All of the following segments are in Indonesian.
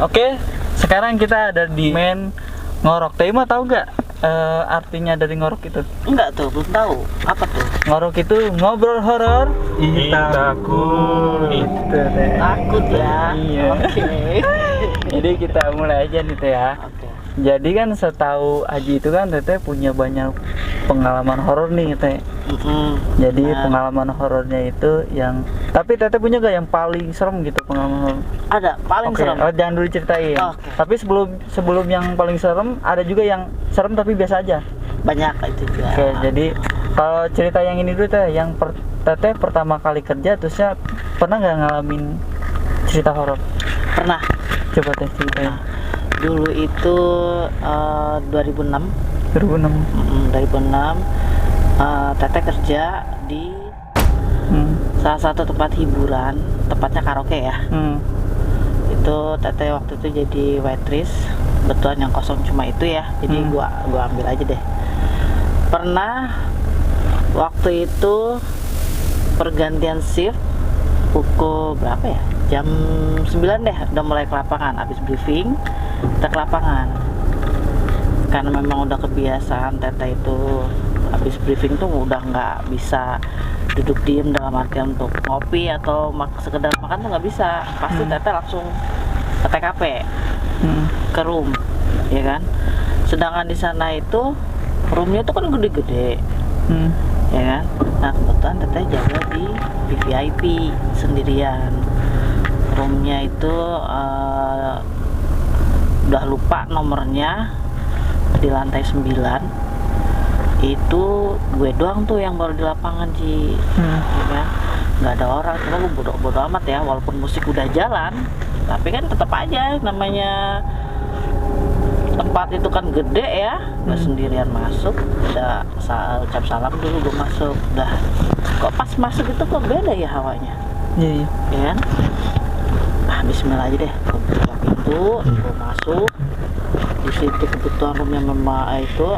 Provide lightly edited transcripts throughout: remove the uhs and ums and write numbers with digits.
Oke, sekarang kita ada di main ngorok. Teh mah tahu nggak artinya dari ngorok itu? Enggak tuh, belum tahu. Apa tuh? Ngorok itu ngobrol horor. Takut. Itu teh. Takut ya. Iya. Oke. Jadi kita mulai aja nih teh ya. Oke. Jadi kan setahu Aji itu kan Teteh punya banyak pengalaman horor nih Teh. Jadi Nah. pengalaman horornya itu yang, tapi Teteh punya gak yang paling serem gitu pengalaman horor? Ada paling Oke, serem. oh, jangan dulu ceritain. Oke. Tapi sebelum yang paling serem ada juga yang serem tapi biasa aja. Banyak itu juga. Oke, jadi kalau cerita yang ini dulu Teh, yang Teteh pertama kali kerja terusnya pernah nggak ngalamin cerita horor? Pernah. Coba Teh ceritain. Dulu itu 2006. 2006. 2006 Teteh kerja di salah satu tempat hiburan, tempatnya karaoke ya. Itu Teteh waktu itu jadi waitress. Kebetulan yang kosong cuma itu ya. Jadi gua ambil aja deh. Pernah waktu itu pergantian shift pukul berapa ya? Jam 9 deh, udah mulai ke lapangan. Habis briefing, kita ke lapangan. Karena memang udah kebiasaan Teteh itu habis briefing tuh udah nggak bisa duduk diem dalam artian untuk ngopi atau sekedar makan tuh nggak bisa. Pasti Teteh langsung ke TKP, ke room, ya kan. Sedangkan di sana itu roomnya tuh kan gede-gede, ya kan. Nah kebetulan Teteh jaga di VIP sendirian. Roomnya itu udah lupa nomornya, di lantai 9. Itu gue doang tuh yang baru di lapangan Ji, ya kan? Nggak ada orang. Cuma gue bodo amat ya, walaupun musik udah jalan, tapi kan tetap aja namanya tempat itu kan gede ya. Gue sendirian masuk, udah ucap salam dulu, gue masuk. Udah kok pas masuk itu kok beda ya hawanya, Iya. ya kan? Bismillah aja deh, gue buka pintu, gue masuk. Di situ kebetulan roomnya memang itu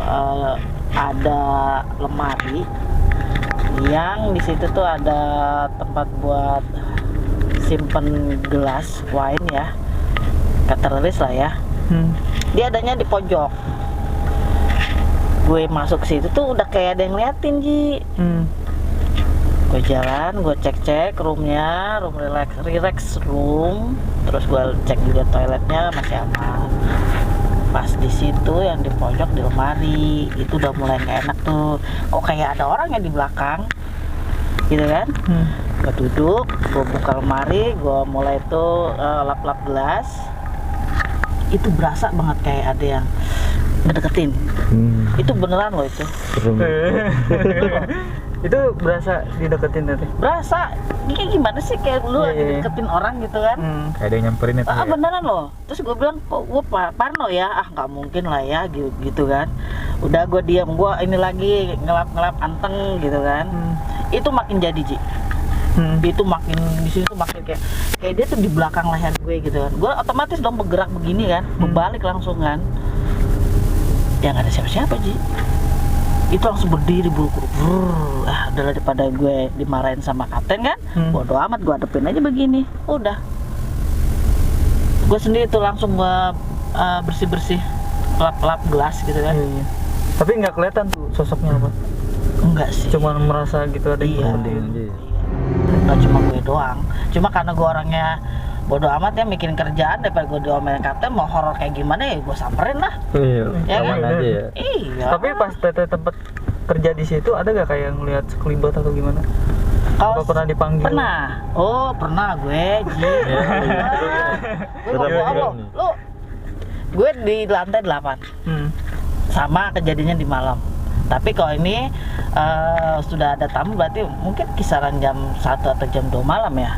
ada lemari yang di situ tuh ada tempat buat simpen gelas wine ya, categoris lah ya. Dia adanya di pojok. Gue masuk ke situ tuh udah kayak ada yang ngeliatin Ji. Gue jalan, gue cek roomnya, room relax room, terus gue cek juga toiletnya masih aman. Pas di situ yang di pojok di lemari itu udah mulai nggak enak tuh, kok kayak ada orang yang di belakang, gitu kan? Gue duduk, gue buka lemari, gue mulai tuh lap-lap gelas, itu berasa banget kayak ada yang ngedeketin. Itu beneran loh itu. Itu berasa dideketin Teteh? Berasa, kayak gimana sih kayak lu lagi deketin orang gitu kan? Kayak ada yang nyamperin itu ya? Beneran loh. Terus gue bilang, kok gue parno ya? Nggak mungkin lah ya, gitu kan. Udah gue diam, gue ini lagi ngelap anteng gitu kan. Itu makin jadi Ji. Itu makin di sini tuh makin kayak dia tuh di belakang leher gue gitu kan. Gue otomatis dong bergerak begini kan, berbalik langsung kan. Ya nggak ada siapa-siapa Ji. Itu langsung berdiri buru-buru. Udah daripada gue dimarahin sama kapten kan, bodo amat, gue hadepin aja begini. Udah, gue sendiri tuh langsung gue bersih-bersih, lap-lap gelas gitu kan. Tapi nggak kelihatan tuh sosoknya apa? Enggak sih, Cuma merasa gitu ada yang iya. Nggak cuma gue doang, cuma karena gue orangnya bodo amat ya, mikirin kerjaan, daripada gue diomelin kapten mau horor kayak gimana ya gue samperin lah. Ya aman kan? aja ya. Iya. Tapi pas Teteh tempat kerja di situ ada gak kayak ngelihat sekelibat atau gimana? Apa pernah dipanggil? Pernah. Oh, pernah gue, Ji. Gue nggak bohong lo. Gue di lantai 8. Sama kejadiannya di malam. Tapi kalau ini sudah ada tamu, berarti mungkin kisaran jam 1 atau jam 2 malam ya.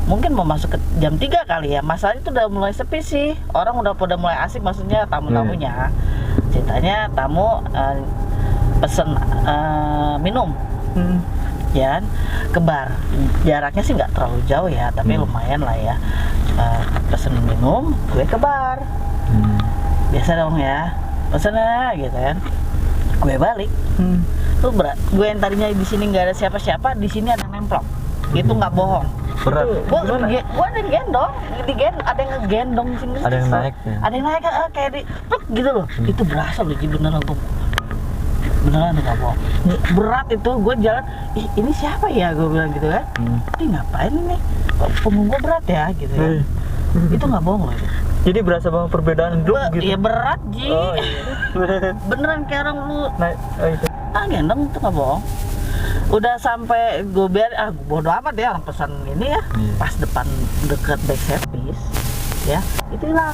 Mungkin mau masuk ke jam 3 kali ya. Masalahnya itu udah mulai sepi sih. Orang udah mulai asik, maksudnya tamu-tamunya. Ceritanya tamu pesen minum, ya, ke bar. Jaraknya sih nggak terlalu jauh ya, tapi lumayan lah ya. Pesen minum, gue ke bar. Biasa dong ya, pesen aja gitu kan. Gue balik. Tuh gue yang tadinya di sini nggak ada siapa-siapa, di sini ada nemplok. Itu nggak bohong. Berat. Gua ada yang gendong, ada yang ngegendong sini. Ada yang naik ya? Ada yang naik kayak di pluk gitu loh. Itu berasa loh, Ji, beneran gua. Beneran nggak bohong. Berat itu, gue jalan, ih ini siapa ya, gue bilang gitu kan. Ini ngapain ini? Kok punggung gue berat ya gitu ya. Itu nggak bohong loh. Jadi berasa banget perbedaan grup gitu. Iya berat, Ji. Oh iya. Beneran kayak orang lu Itu. gendong, itu nggak bohong. Udah sampai gue biar bodo amat ya orang pesan ini ya. Pas depan deket back service ya, itu hilang.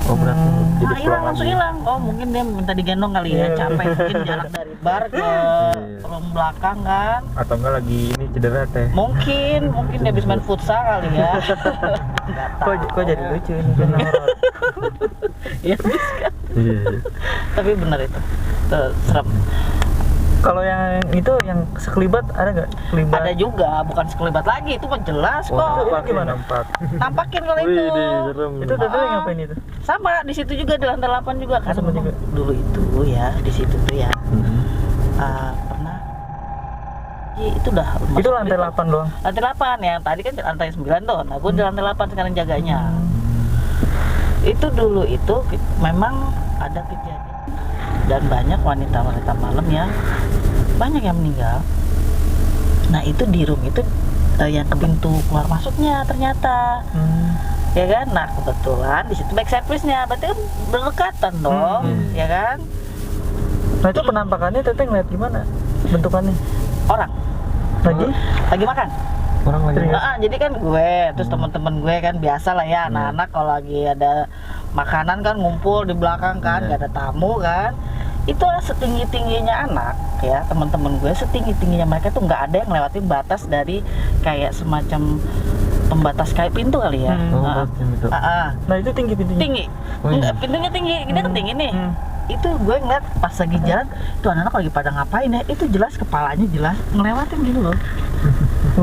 Oh berarti jadi Hilang, langsung hilang. Oh mungkin dia minta digendong kali ya, capek mungkin jarak dari bar ke kolong belakang kan. Atau enggak lagi ini cedera teh. Mungkin dia habis main futsal kali ya. Kok jadi lucu ini kan horor. Iya kan. Iya. Tapi bener itu. Serem. Kalau yang itu yang sekelibat ada nggak? Sekelibat. Ada juga, bukan sekelibat lagi, itu mah jelas kok. Itu gimana? Nampakin kalau itu. Serem. Itu Dede ngapain itu? Sama di situ juga di lantai 8 juga kan. Sama juga. Dulu itu ya di situ tuh ya. Pernah. Itu udah. Itu lantai 8 doang. Lantai 8 ya. Tadi kan di lantai 9 tuh. Nah, gue di lantai 8 sekarang jaganya. Itu dulu itu memang ada kejadian dan banyak wanita-wanita malam yang banyak yang meninggal. Nah, itu di room itu yang ke pintu keluar masuknya ternyata. Ya kan? Nah, kebetulan di situ back service-nya, berarti kan berdekatan dong, ya kan? Nah, itu penampakannya Teteh ngeliat gimana? Bentukannya? Orang lagi makan. Orang lagi. Jadi kan gue, terus teman-teman gue kan biasa lah ya, anak-anak kalau lagi ada makanan kan ngumpul di belakang kan, gak ada tamu kan. Itu setinggi-tingginya anak ya, teman-teman gue setinggi-tingginya mereka tuh nggak ada yang lewatin batas dari kayak semacam pembatas kayak pintu kali ya. Nah, itu tinggi pintunya. Tinggi. Oh, iya. Pintunya tinggi, dia kan tinggi nih. Itu gue ngeliat pas lagi jalan, tuh anak-anak lagi pada ngapain ya, itu jelas kepalanya jelas ngelewatin gitu loh.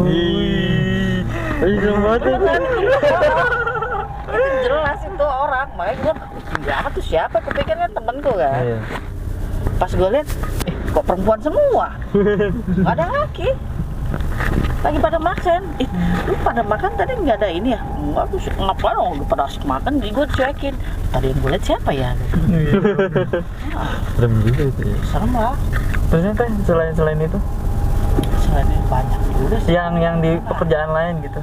Wih. Serem banget. Itu jelas itu orang, makanya gue apa tuh siapa, kepikirnya temenku kan. Pas gue lihat, kok perempuan semua, nggak ada laki, lagi pada makan. Lu pada makan tadi nggak ada ini ya? Enggak, tuh ngapain dong, pada asik makan. Jadi gue cuekin, tadi yang gue lihat siapa ya? Serem juga itu ya. Serem lah. Terusnya Teh, selain itu? Selain itu banyak juga sih. Yang di pekerjaan lain gitu.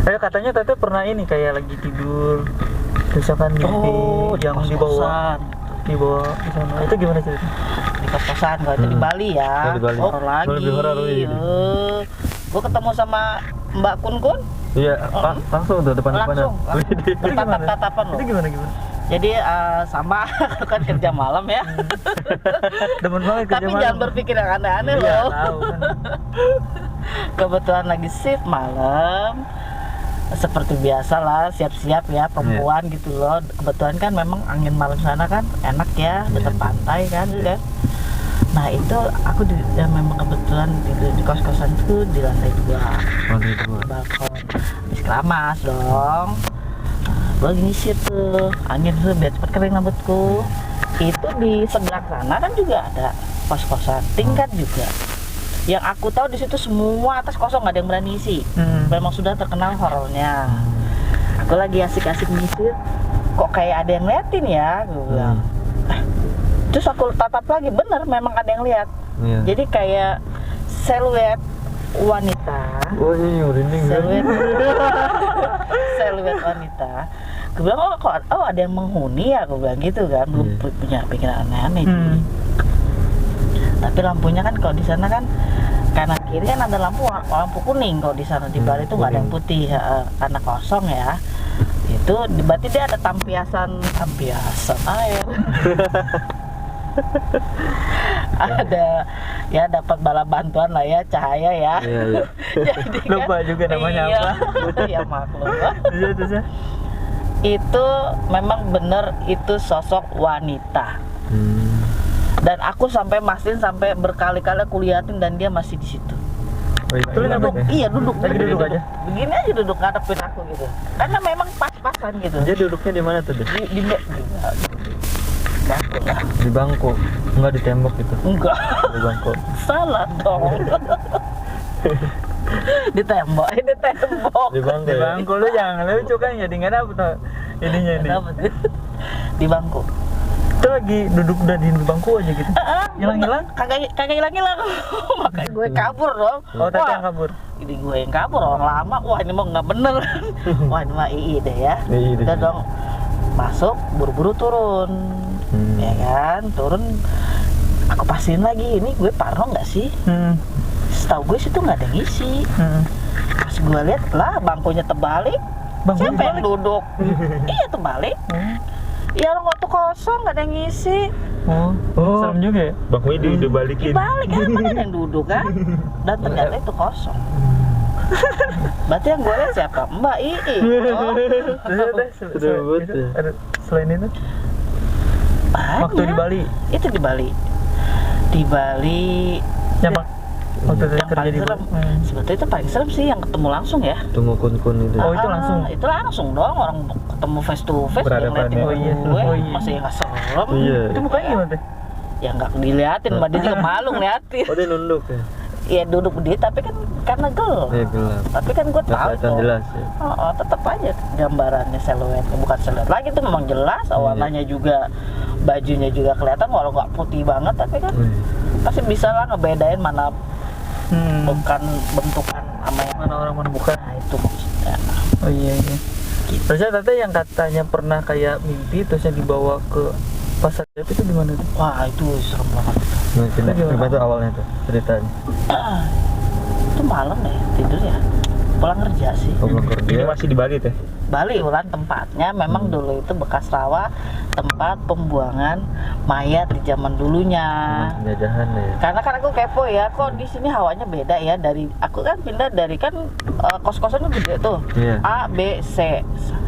Katanya Teteh pernah ini kayak lagi tidur, terus kan mimpi yang di bawah di sana. Itu gimana ceritanya? Di kos-kosan, kalau itu di Bali ya. Di Bali. Horor lagi. Lebih horor lagi. Gue ketemu sama Mbak Kun. Iya, langsung tuh depan-depannya. Langsung. Tatap-tatapan loh. Itu gimana? Jadi sama kan kerja malam ya. Demen banget kerja Tapi malam. jangan berpikir yang aneh-aneh Iya, loh. tahu kan. Kebetulan lagi shift malam. Seperti biasa lah, siap-siap ya perempuan gitu loh. Kebetulan kan memang angin malam sana kan enak ya, dekat pantai kan. Nah itu aku memang kebetulan tidur di kos-kosan itu di lantai 2, balkon. Habis keramas dong. Gue lagi nyisir tuh, angin tuh biar cepet kering rambutku. Itu di sebelah sana kan juga ada kos-kosan tingkat juga. Yang aku tahu di situ semua atas kosong, nggak ada yang berani isi. Memang sudah terkenal horornya. Aku lagi asik-asik nyisir, kok kayak ada yang liatin ya, gue bilang. Terus aku tatap lagi, bener memang ada yang lihat. Jadi kayak siluet wanita. Oh iya, merinding. Siluet wanita. Gue bilang, oh ada yang menghuni ya, gue bilang gitu kan. Belum punya pikiran aneh-aneh. Tapi lampunya kan kalau di sana kan kanan kiri kan ada lampu kuning. Kalau di sana di Bali itu nggak ada yang putih karena kosong ya. Itu berarti dia ada tampiasan air. Ada ya, dapat bala bantuan lah ya, cahaya ya. Iya. Jadi Lupa juga namanya apa. Iya maklum. Terus. Itu memang bener itu sosok wanita. Dan aku sampai mastiin sampai berkali-kali aku liatin dan dia masih di situ. Oh, Itu Duduk, iya duduk. Lagi duduk aja. Begini aja duduk ngadepin aku gitu. Karena memang pas-pasan gitu. Dia duduknya di mana tuh? Di bangku lah. Di bangku, enggak di tembok gitu. Enggak. Di bangku. Salah dong. Di tembok. Di bangku. Di Ya? bangku lu jangan lucu kan jadi nggak dapet tuh ininya nih. Kenapa tuh? Di bangku. Itu lagi duduk udah di bangku aja gitu. Hilang-hilang? Kagak hilang. Makanya gue kabur dong. Oh, tadi Wah, yang kabur. ini gue yang kabur orang lama. Wah, ini mau nggak bener. Wah, ini mah II deh ya. II deh. Udah dong. Masuk, buru-buru turun. Ya kan, turun. Aku pastiin lagi, ini gue parno nggak sih? Setahu gue situ nggak ada yang ngisi. Pas gue lihat lah bangkunya terbalik. Bangkunya Siapa yang terbalik? duduk? Iya terbalik. Ya orang waktu kosong nggak ada yang ngisi. Oh, serem juga ya. Bangkunya dibalikin. Dibalik kan mana ada yang duduk kan? Dan ternyata itu kosong. Berarti yang gue lihat siapa? Mbak II. Oh, Selain itu, banyak. waktu di Bali, Itu di Bali. Di Bali. yang waktu itu Yang paling terjadi. serem. Sebetulnya itu paling serem sih yang ketemu langsung ya. Tunggu kun itu. Oh, itu langsung? Itu langsung dong, orang ketemu face to face dia Berhadapan ngeliatin ya. gue. Oh iya. Masih nggak serem. Iya. Itu mukanya gimana tuh? Ya nggak diliatin, mbak dia juga malu ngeliatin. Oh, dia nunduk ya. Ya duduk dia, tapi kan karena gelap. Iya, gelap. Tapi kan gue Nggak tahu kelihatan tuh. jelas ya. Oh, tetap aja gambarannya siluetnya, bukan siluet lagi tuh memang jelas. Warnanya juga, bajunya juga kelihatan walau nggak putih banget, tapi kan pasti bisa lah ngebedain mana bukan bentukan sama yang Mana orang mana bukan? nah itu maksudnya. Oh iya iya. Terusnya tante yang katanya pernah kayak mimpi terusnya dibawa ke pasar Jati itu gimana tuh? Wah itu serem banget. Nah, Itu gimana tuh awalnya tuh ceritanya? Itu malam ya tidur ya, pulang kerja sih. Oh, belum kerja. Ini masih di Bali teh? Bali ulan tempatnya memang dulu itu bekas rawa tempat pembuangan mayat di zaman dulunya. Penjajahan ya. Karena kan aku kepo ya, kok di sini hawanya beda ya dari aku kan pindah dari kan kos-kosannya gede tuh. Iya. A, B, C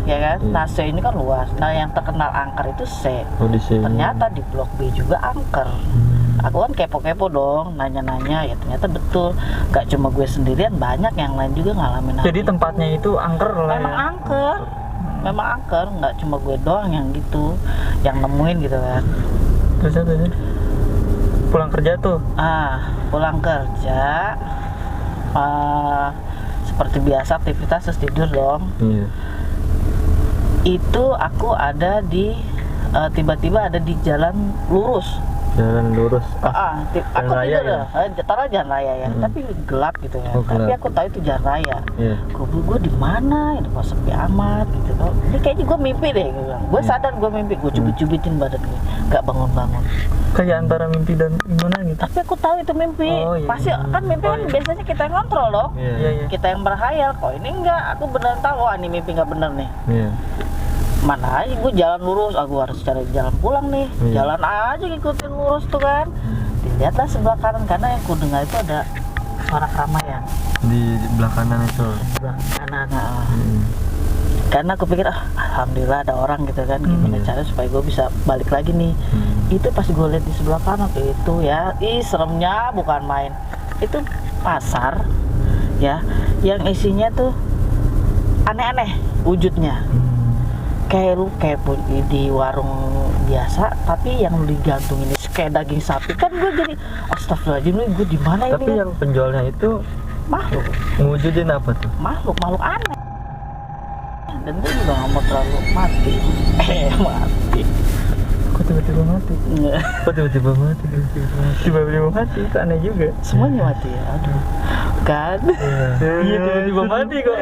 ya kan. Iya. Nah, C ini kan luas. Nah, yang terkenal angker itu C. Oh, di sini. Ternyata di blok B juga angker. Aku kan kepo-kepo dong, nanya-nanya ya ternyata betul. Gak cuma gue sendirian, banyak yang lain juga ngalamin hal Jadi itu. tempatnya itu angker lah Memang ya? angker. Memang angker, nggak cuma gue doang yang gitu, yang nemuin gitu kan. Terus pulang kerja tuh? Pulang kerja seperti biasa aktivitas terus tidur dong. Iya. Itu aku ada di tiba-tiba ada di jalan lurus. Jalan lurus. Aku raya tidur ya? taruh jalan raya ya, tapi gelap gitu ya. Oh, Tapi gelap. aku tahu itu jalan raya. Iya. Gue di mana? Ini kok sepi amat gitu. Ini kayaknya gue mimpi deh. Gue sadar gue mimpi. Gue cubit-cubitin badan gue, nggak bangun-bangun. Kayak antara mimpi dan gimana gitu? Tapi aku tahu itu mimpi. Oh, iya. Pasti kan mimpi kan biasanya kita yang kontrol dong. Iya iya. Kita yang berhayal. Kok ini enggak? Aku beneran tahu. Wah, ini mimpi nggak bener nih. Iya. Mana aja gue jalan lurus. Aku harus cari jalan pulang nih. Iya. Jalan aja ngikutin lurus tuh kan. Dilihatlah sebelah kanan karena yang ku dengar itu ada suara keramaian. Di belah kanan itu. Sebelah kanan. Karena aku pikir alhamdulillah ada orang gitu kan. Gimana cara supaya gue bisa balik lagi nih. Itu pas gue lihat di sebelah kanan itu ya, seremnya bukan main. Itu pasar ya, yang isinya tuh aneh-aneh wujudnya. Kayak di warung biasa, tapi yang lu digantung ini kayak daging sapi kan. Gue jadi astagfirullahaladzim, gue di mana ini? Tapi yang penjualnya itu makhluk ngewujudin apa tuh? makhluk aneh. Dan gue juga nggak mau terlalu mati. Mati. Kok tiba-tiba mati? Nggak. Kok tiba-tiba mati? Tiba-tiba mati, itu aneh juga. Semuanya mati ya, aduh kan. Iya tiba-tiba mati kok.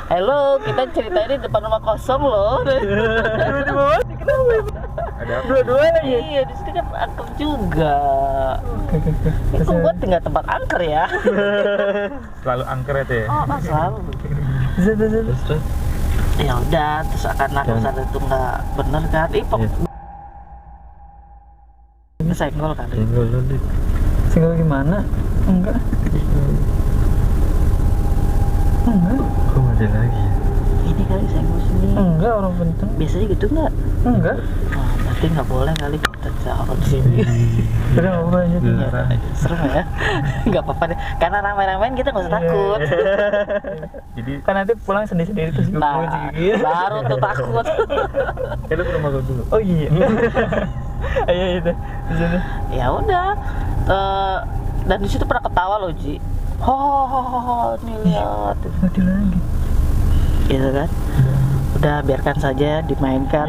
Halo, kita cerita ini depan rumah kosong loh. Tiba-tiba mati, kenapa ya? Ada apa? Dua-duanya. Iya, di sini kan angker juga. Oke. Itu gue tinggal tempat angker ya. Selalu angker itu ya? Oh, selalu. Terus? Ya udah, terus akan aku Jangan. sadar itu nggak bener kan? Ini senggol kali. Tinggal dulu. Single gimana? Enggak. Enggak. Kok mati lagi? Ini kali senggol sini. Enggak, orang penting. Biasanya gitu nggak? Enggak. Nah, berarti nggak boleh kali kita taruh di sini. Udah nggak apa aja. Dilarang. Serem ya? Nggak apa-apa deh. Karena ramai-ramain kita nggak usah takut. Jadi Kan nanti pulang sendiri-sendiri terus gue Nah, gigit. baru tuh takut. kita ke rumah gue dulu. Oh iya. Ayo itu. Di sana. Ya udah. Dan di situ pernah ketawa loh, Ji. nih lihat, mati lagi. gitu kan. Udah biarkan saja dimainkan.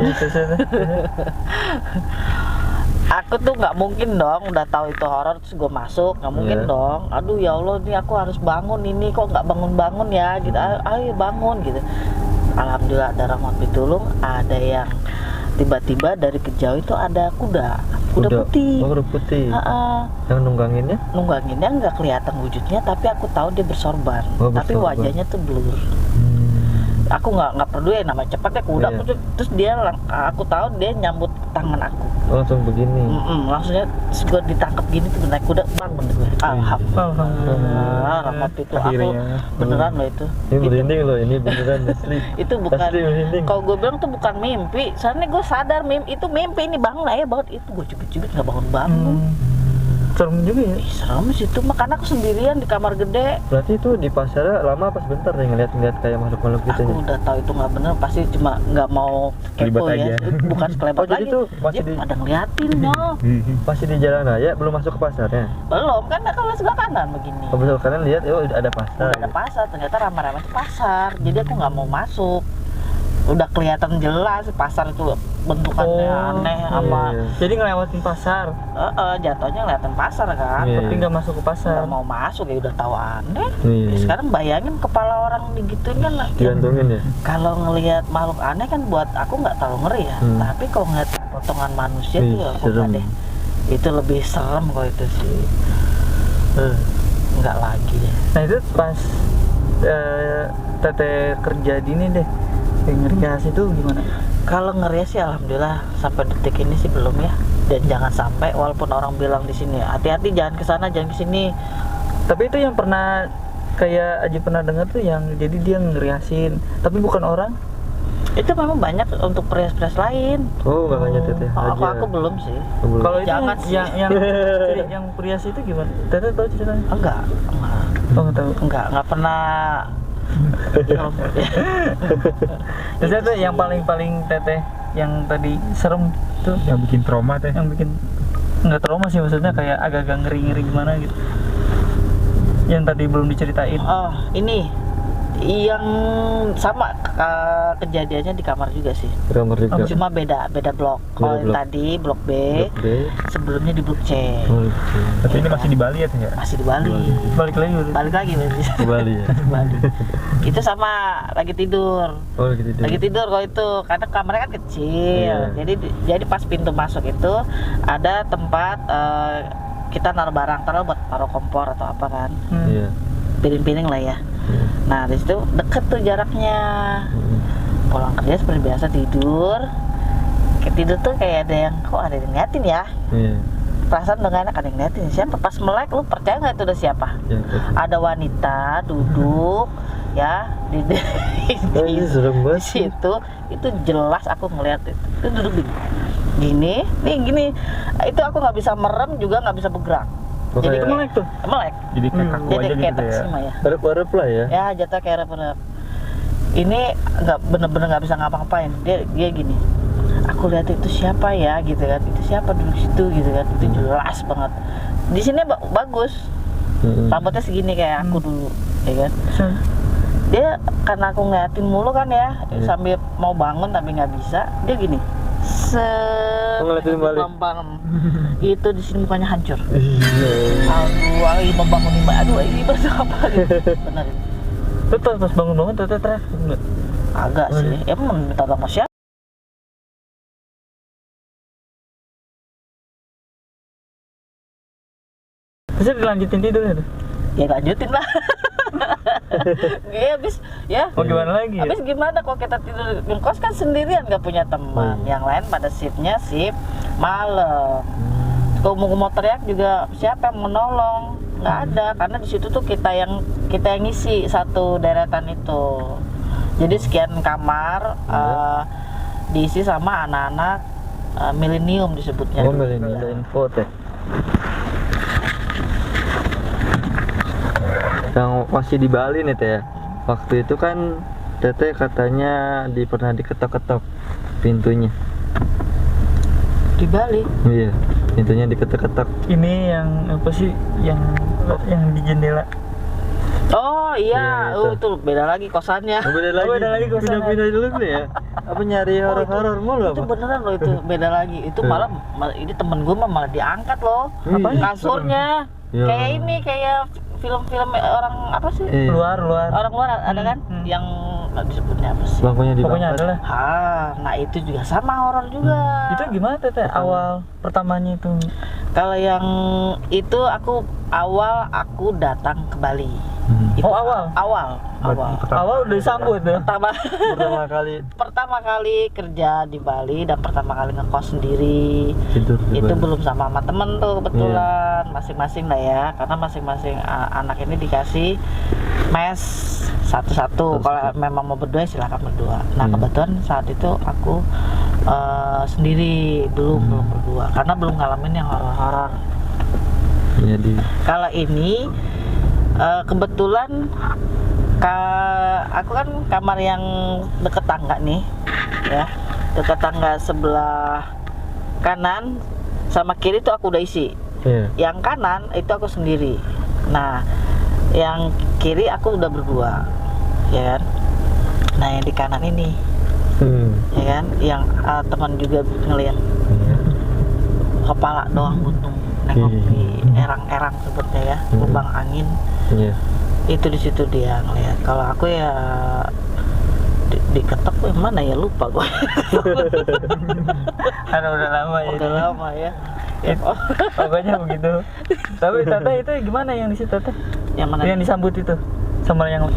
Aku tuh nggak mungkin dong udah tahu itu horor terus gue masuk, nggak mungkin dong. Aduh ya Allah, ini aku harus bangun, ini kok nggak bangun ya gitu. Ayo bangun gitu. Alhamdulillah ada rahmat pitulung, ada yang tiba-tiba dari kejauh itu ada kuda putih. Oh, kuda putih. Yang nungganginnya Nggak kelihatan wujudnya, tapi aku tahu dia bersorban. Tapi wajahnya tuh blur. Aku nggak peduli namanya cepat ya kuda. Terus aku tahu dia nyambut tangan aku. Langsung begini. Langsungnya gue ditangkap gini tuh naik kuda, bangun gue. Alhamdulillah, rahmat itu. Aku beneran loh itu. Ini merinding loh, ini beneran asli. Itu bukan. Kalau gue bilang tuh bukan mimpi. Soalnya gue sadar itu mimpi, ini bangun aja banget. Itu gue cubit-cubit nggak bangun. Serem juga ya. Serem sih itu, makanya aku sendirian di kamar gede. Berarti itu di pasarnya lama apa sebentar nih ngeliat kayak makhluk-makhluk gitu Aku udah tahu itu nggak bener, pasti cuma nggak mau kepo ya. Bukan sekelebat jadi lagi. itu masih Dia pada ngeliatin no. Masih di jalan raya, belum masuk ke pasarnya. Belum, kan kalau sebelah kanan begini. Oh, betul, kalian lihat ada pasar. Ada pasar, ternyata ramai-ramai itu pasar. Jadi aku nggak mau masuk. Udah kelihatan jelas pasar itu bentukannya aneh sama. Jadi ngelewatin pasar. Jatuhnya ngeliatin pasar kan. Tapi nggak masuk ke pasar. Nggak mau masuk ya udah tahu aneh. Ya, sekarang bayangin kepala orang digituin kan. Digantungin ya. Kalau ngelihat makhluk aneh kan buat aku nggak terlalu ngeri ya. Tapi kalau ngeliat potongan manusia tuh aku nggak deh. Itu lebih serem kalau itu sih. Nggak lagi deh. Nah itu pas Teteh kerja di ini deh. Ngerias itu gimana? Kalau ngerias sih alhamdulillah sampai detik ini sih belum ya. Dan jangan sampai, walaupun orang bilang di sini hati-hati, jangan ke sana, jangan ke sini. Tapi itu yang pernah kayak Aji pernah dengar tuh yang jadi dia ngeriasin, tapi bukan orang. Itu memang banyak untuk perias-perias lain. Oh, nggak hanya Teteh. Aku belum sih. Kalau itu jangan sih. yang perias itu gimana? Teteh tahu ceritanya? Enggak. Oh, nggak tahu. Enggak pernah. Terus itu yang paling Teteh yang tadi serem tuh, Yang bikin trauma teh. yang bikin nggak trauma sih, maksudnya kayak agak-agak ngeri-ngeri gimana gitu, yang tadi belum diceritain. Oh, ini yang sama kejadiannya di kamar juga sih. Kamar juga. Cuma beda blok. Kalau yang tadi blok B, sebelumnya di blok C. Tapi ini masih di Bali ya teh? Masih di Bali. Balik lagi Berarti. Di Bali ya. Bali. Itu sama lagi tidur. Oh, gitu. Lagi tidur kalau itu, karena kamarnya kan kecil. Jadi pas pintu masuk itu ada tempat kita naruh barang, buat taruh kompor atau apa kan. Iya. Piring-piring lah ya. Nah di situ deket tuh jaraknya. Pulang kerja seperti biasa tidur. Tidur tuh kayak ada yang ngeliatin ya. Iya. Perasaan udah gak enak, ada yang ngeliatin. Siapa? Pas melek, lu percaya nggak itu udah siapa? Ya, ada wanita duduk ya di situ. Itu jelas aku ngeliat itu duduk gini. Itu aku nggak bisa merem juga nggak bisa bergerak. Jadi melek tuh. Melek. Jadi kayak kaku aja gitu ya. Harap-harap lah ya. Ya jatuh kayak harap-harap. Ini nggak bener-bener nggak bisa ngapa-ngapain. Dia gini. Aku lihat itu siapa ya gitu kan. Itu siapa duduk situ gitu kan. Itu jelas banget. Di sini bagus. Rambutnya segini kayak aku dulu, ya kan. Dia karena aku ngeliatin mulu kan ya, sambil mau bangun tapi nggak bisa. Dia gini. Ngeliatin balik. Itu di sini mukanya hancur. Aduh, ini membangun mbak. Aduh, ini apa gitu. Benar. Tetap pas bangun-bangun Teteh teriak enggak? Agak sih. Ya minta tolong sama siapa? Bisa dilanjutin tidur ya? Ya lanjutin lah. Ya habis ya. Mau gimana lagi? Habis gimana kalau kita tidur di kos kan sendirian, nggak punya teman. Yang lain pada shiftnya shift malam. Kalau mau teriak juga siapa yang menolong? Nggak ada, karena di situ tuh kita yang ngisi satu deretan itu. Jadi sekian kamar diisi sama anak-anak milenium disebutnya. Oh, milenium. Ada info teh. Yang masih di Bali nih teh. Waktu itu kan Teteh katanya pernah diketok-ketok pintunya. Di Bali? Iya, pintunya diketok-ketok. Ini yang apa sih? Yang di jendela. Oh iya, Iya, itu. itu beda lagi kosannya. Beda lagi kosannya. pindah dulu nih ya. Apa nyari horor-horor mulu Itu apa? beneran loh, itu beda lagi. Itu Iya. ini temen gue malah diangkat loh. Apa? Kasurnya. Ya. Kayak ini, kayak film-film orang apa sih? Iya. luar Orang luar ada kan? Yang disebutnya apa sih? Bangkunya pokoknya dibakar. adalah Nah itu juga sama horor juga. itu gimana teteh awal pertamanya itu? Kalau yang itu aku datang ke Bali. Hmm. Itu Oh, awal? Awal Udah disambut tuh. Pertama kali pertama kali kerja di Bali dan pertama kali ngekos sendiri. tidur di Itu Bali. belum sama temen tuh kebetulan. Masing-masing lah ya, karena masing-masing anak ini dikasih mes satu-satu. Kalau memang mau berdua silakan berdua. Nah kebetulan saat itu aku sendiri, belum berdua karena belum ngalamin yang horor-horor. Jadi Kalau ini kebetulan aku kan kamar yang deket tangga nih ya, deket tangga sebelah kanan sama kiri tuh aku udah isi. iya. Yang kanan itu aku sendiri. Nah yang kiri aku udah berdua ya kan. Nah yang di kanan ini ya kan, yang teman juga ngeliat Iya. kepala doang buntung nengok di erang-erang sebutnya ya, lubang angin. Iya. Itu di situ dia ngeliat. Kalau aku ya diketok mana ya, lupa gue. Karena udah lama ya. Udah lama ya. Pokoknya begitu. Tapi teteh itu gimana yang di situ teteh? Yang mana? Yang disambut itu sama yang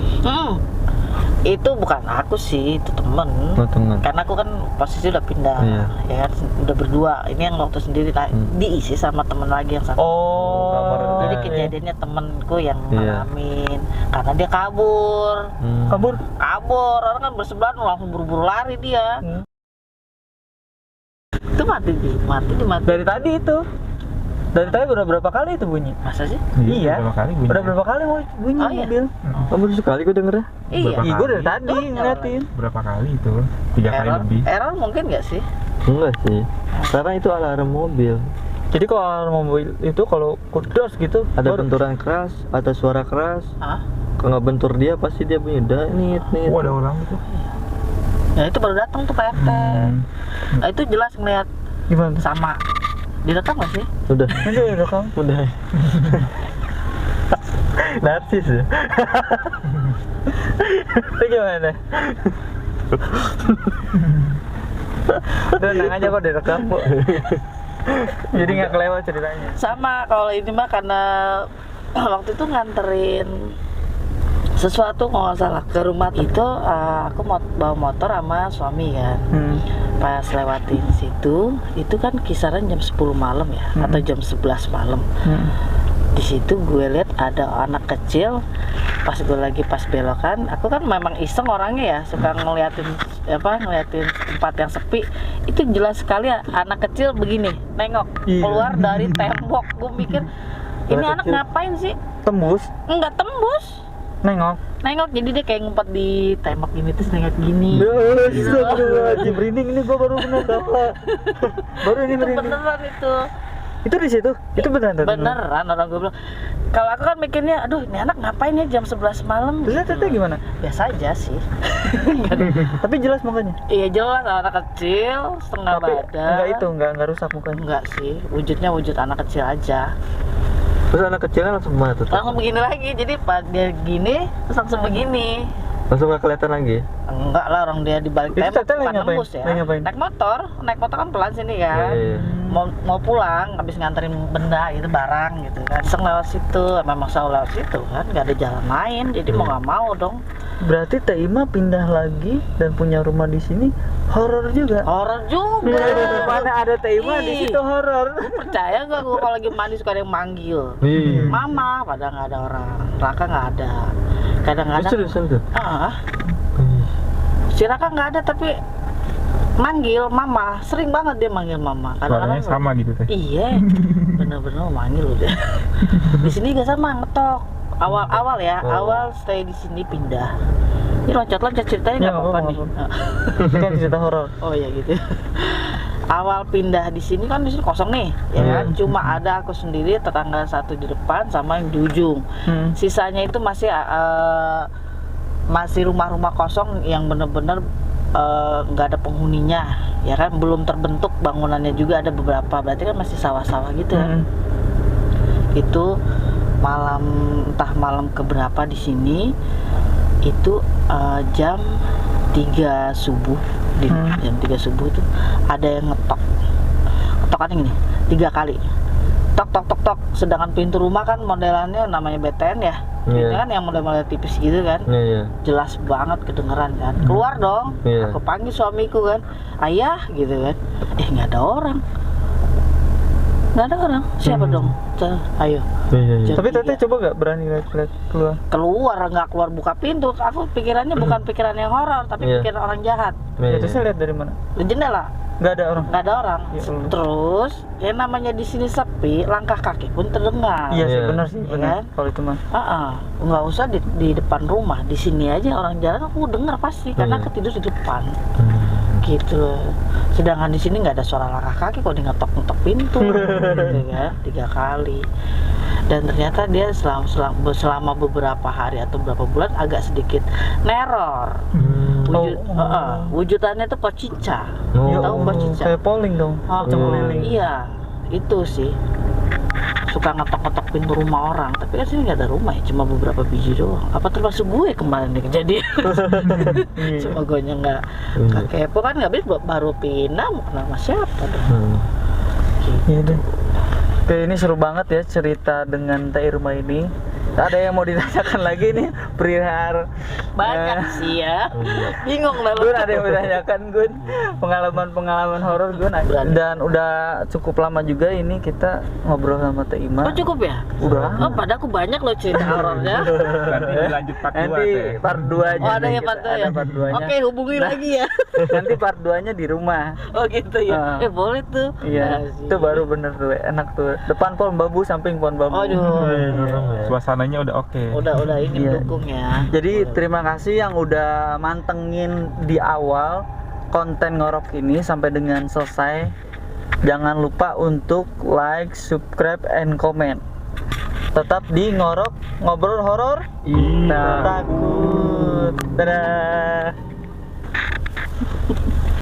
Itu bukan aku sih, itu temen. Oh, teman. Karena aku kan posisi udah pindah, Iya. ya kan, udah berdua. Ini yang waktu sendiri diisi sama temen lagi yang satu. kamar. Jadi iya. kejadiannya temenku yang Iya. ngalamin, karena dia kabur. kabur. Orang kan bersebelahan langsung buru-buru lari dia. Hmm. Itu mati. Dari tadi itu. Dari tadi udah berapa kali itu bunyi? Masa sih? Iya. Berapa kali bunyi? Udah berapa kali bunyi Oh, iya? mobil? Kamu baru sekali gue dengernya. Iya. Berapa Ih, gue dari kali? tadi ngeliatin. Berapa kali itu? 3 kali lebih. Error mungkin nggak sih? Enggak sih. Karena itu alarm mobil. Jadi kalau alarm mobil itu kalau kudos gitu Ada baru- benturan keras, ada suara keras. Hah? Kalau nggak bentur dia pasti dia bunyi nit. Oh, ada orang itu. Ya itu baru datang tuh Pak RT. Nah, itu jelas ngeliat gimana? sama. Direkam nggak sih? Udah. Udah ya kamu. Udah. Narsis ya. Itu gimana? Udah nang aja kok direkam kok. Jadi nggak kelewat ceritanya. Sama kalau ini mah karena waktu itu nganterin sesuatu kalau nggak salah ke rumah itu, aku mau bawa motor sama suami kan. Pas lewatin situ itu kan kisaran jam 10 malam ya, atau jam 11 malam. Di situ gue lihat ada anak kecil. Pas gue lagi pas belokan, aku kan memang iseng orangnya ya, suka ngeliatin tempat yang sepi. Itu jelas sekali anak kecil begini nengok Iya. keluar dari tembok. Gue mikir ini Anak anak kecil. ngapain sih? Tembus, Enggak tembus, nengok. jadi dia kayak ngumpet di tembok gini terus nengok gini. Astagfirullahaladzim, merinding ini gua baru bener tahu. Baru ini Itu merinding. beneran itu. Itu di situ? Itu beneran tadi? Beneran, orang gue bilang. Kalau aku kan mikirnya, aduh ini anak ngapain ya jam 11 malam? Terus teteh gimana? Biasa aja sih. Tapi jelas mukanya. Iya jelas anak kecil, setengah Tapi badan. enggak rusak mukanya. Enggak sih, wujudnya wujud anak kecil aja. Terus anak kecilnya langsung kemana tuh? Langsung begini lagi, jadi pas dia gini, terus langsung begini. Langsung nggak kelihatan lagi? Enggak lah, orang dia di balik Itu tembok teteh lagi bukan ngapain? nembus ya. Lagi ngapain? Naik motor kan pelan sini kan. Iya. Mau pulang, habis nganterin benda gitu, barang gitu kan. Iseng lewat situ, memang selalu lewat situ kan, nggak ada jalan lain, jadi mau nggak mau dong. Berarti Teh Ima pindah lagi dan punya rumah di sini horor juga. Horor juga. Mana ada Teh Ima di situ horor. Percaya gak gue kalau lagi mandi suka ada yang manggil. Iya. Mama, padahal nggak ada orang. Raka nggak ada. Kadang-kadang. Seriusan tuh? Si Raka nggak ada tapi manggil mama, sering banget dia manggil mama. Suaranya sama gitu teh. Iya, bener-bener manggil udah. Di sini juga sama ngetok. Awal-awal ya, awal stay di sini pindah. Ini loncat-loncat ceritanya nggak Ya, apa-apa nggak nih. Ini kan cerita horor. Oh ya gitu. awal pindah di sini kan, di sini kosong nih, ya kan? Cuma ada aku sendiri, tetangga satu di depan sama yang di ujung. Sisanya itu masih rumah-rumah kosong yang bener-bener nggak ada penghuninya, ya kan? Belum terbentuk bangunannya juga, ada beberapa, berarti kan masih sawah-sawah gitu ya. Itu entah malam keberapa di sini itu jam 3 subuh. Jam 3 subuh itu ada yang ngetok. Ketokannya gini 3 kali, tok tok tok tok. Sedangkan pintu rumah kan modelannya namanya BTN ya, ini kan yang model-model tipis gitu kan. Jelas banget kedengeran kan. Keluar dong. Aku panggil suamiku kan, ayah gitu kan. Nggak ada orang. Siapa dong? Ayo. Tapi Teteh coba nggak berani keluar? Nggak keluar buka pintu. Aku pikirannya bukan pikiran yang horor, tapi pikiran orang jahat. Itu saya lihat dari mana? Di jendela. Nggak ada orang. Ya, terus yang namanya di sini sepi, langkah kaki pun terdengar. Iya sih, benar sih, benar. Kalau itu mah. Nggak usah di depan rumah, di sini aja orang jalan aku dengar pasti, karena aku tidur di depan. Gitu. Sedangkan di sini nggak ada suara langkah kaki, kok dia ngetok pintu gitu ya 3 kali. Dan ternyata dia selama beberapa hari atau beberapa bulan agak sedikit neror. Wujudannya itu pocica. Tahu pocica? Kayak polling dong. Iya, itu sih. Suka ngetok-ngetok pintu rumah orang, tapi kan sini nggak ada rumah ya, cuma beberapa biji doang. Apa termasuk gue kemarin nih kejadian? Cuma gue nya nggak kepo kan, nggak bisa baru pindah, mau kenal sama siapa dong? Iya deh. Oke, ini seru banget ya cerita dengan Teh Irma ini. Ada yang mau ditanyakan lagi nih perihal banyak sih ya. Bingung lah. Gun, ada yang mau ditanyakan Gun, pengalaman horor Gun. Dan udah cukup lama juga ini kita ngobrol sama Teh Ima. Oh cukup ya? Udah. Pada aku banyak loh cerita horornya. Nanti lanjut part 2. Nanti part 2-nya. Oh ada ya part 2 ya? Ada part 2-nya. Oke, hubungi lagi ya. Nanti part 2-nya di rumah. Oh gitu ya. Boleh tuh. Iya. Itu baru bener tuh, enak tuh. Depan pohon bambu, samping pohon bambu. Suasananya udah oke. Udah ini mendukung ya. Jadi terima kasih yang udah mantengin di awal konten ngorok ini sampai dengan selesai. Jangan lupa untuk like, subscribe, and comment. Tetap di ngorok, ngobrol horor. Takut. Dadah.